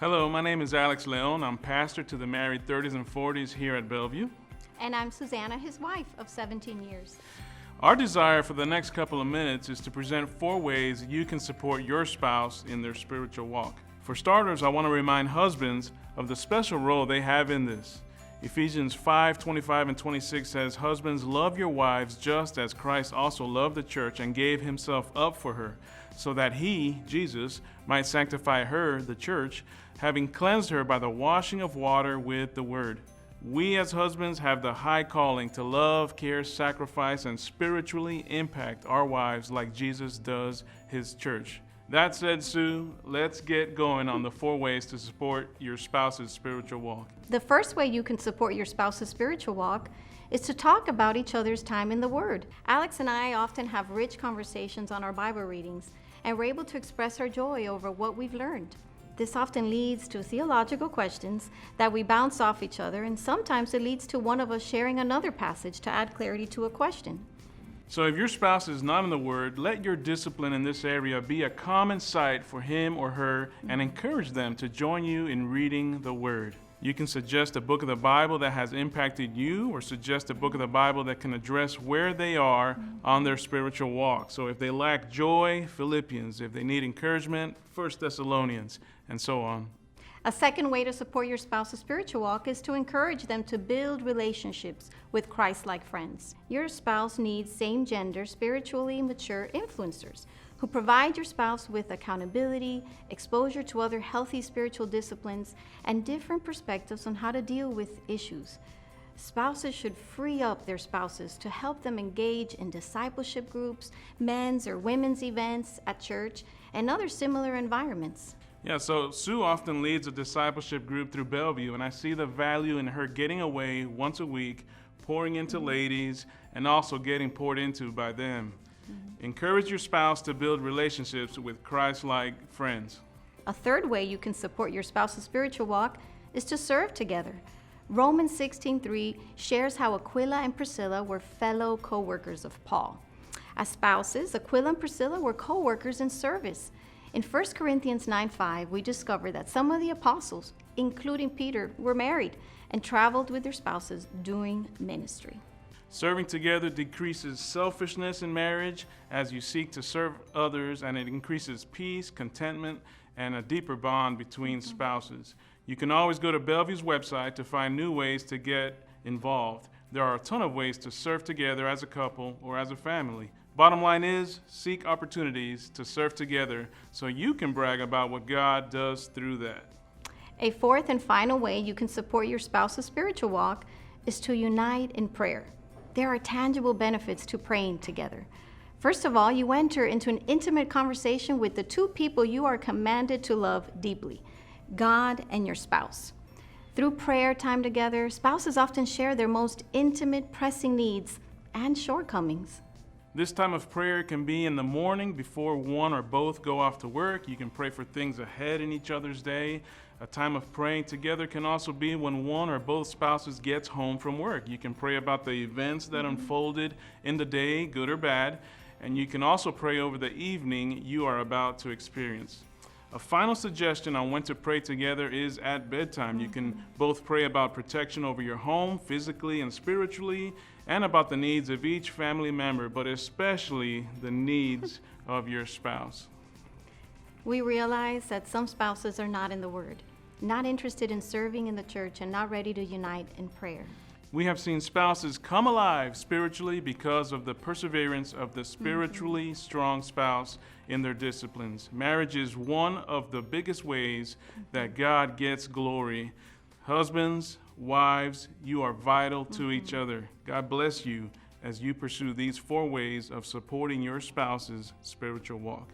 Hello, my name is Alex Leon. I'm pastor to the married 30s and 40s here at Bellevue. And I'm Susanna, his wife of 17 years. Our desire for the next couple of minutes is to present 4 ways you can support your spouse in their spiritual walk. For starters, I want to remind husbands of the special role they have in this. Ephesians 5:25 and 26 says, "Husbands, love your wives just as Christ also loved the church and gave himself up for her, so that he, Jesus, might sanctify her, the church, having cleansed her by the washing of water with the word." We as husbands have the high calling to love, care, sacrifice, and spiritually impact our wives like Jesus does his church. That said, Sue, let's get going on the 4 ways to support your spouse's spiritual walk. The first way you can support your spouse's spiritual walk is to talk about each other's time in the Word. Alex and I often have rich conversations on our Bible readings, and we're able to express our joy over what we've learned. This often leads to theological questions that we bounce off each other, and sometimes it leads to one of us sharing another passage to add clarity to a question. So if your spouse is not in the Word, let your discipline in this area be a common sight for him or her and encourage them to join you in reading the Word. You can suggest a book of the Bible that has impacted you, or suggest a book of the Bible that can address where they are on their spiritual walk. So if they lack joy, Philippians. If they need encouragement, 1 Thessalonians, and so on. A second way to support your spouse's spiritual walk is to encourage them to build relationships with Christ-like friends. Your spouse needs same-gender, spiritually mature influencers who provide your spouse with accountability, exposure to other healthy spiritual disciplines, and different perspectives on how to deal with issues. Spouses should free up their spouses to help them engage in discipleship groups, men's or women's events at church, and other similar environments. Yeah, so Sue often leads a discipleship group through Bellevue, and I see the value in her getting away once a week, pouring into ladies, and also getting poured into by them. Encourage your spouse to build relationships with Christ-like friends. A third way you can support your spouse's spiritual walk is to serve together. Romans 16:3 shares how Aquila and Priscilla were fellow co-workers of Paul. As spouses, Aquila and Priscilla were co-workers in service. In 1 Corinthians 9:5, we discover that some of the apostles, including Peter, were married and traveled with their spouses doing ministry. Serving together decreases selfishness in marriage as you seek to serve others, and it increases peace, contentment, and a deeper bond between spouses. You can always go to Bellevue's website to find new ways to get involved. There are a ton of ways to serve together as a couple or as a family. Bottom line is, seek opportunities to serve together so you can brag about what God does through that. A fourth and final way you can support your spouse's spiritual walk is to unite in prayer. There are tangible benefits to praying together. First of all, you enter into an intimate conversation with the 2 people you are commanded to love deeply, God and your spouse. Through prayer time together, spouses often share their most intimate, pressing needs and shortcomings. This time of prayer can be in the morning before one or both go off to work. You can pray for things ahead in each other's day. A time of praying together can also be when one or both spouses gets home from work. You can pray about the events that unfolded in the day, good or bad, and you can also pray over the evening you are about to experience. A final suggestion on when to pray together is at bedtime. You can both pray about protection over your home, physically and spiritually, and about the needs of each family member, but especially the needs of your spouse. We realize that some spouses are not in the Word, not interested in serving in the church, and not ready to unite in prayer. We have seen spouses come alive spiritually because of the perseverance of the spiritually strong spouse in their disciplines. Marriage is one of the biggest ways that God gets glory. Husbands, wives, you are vital to each other. God bless you as you pursue these 4 ways of supporting your spouse's spiritual walk.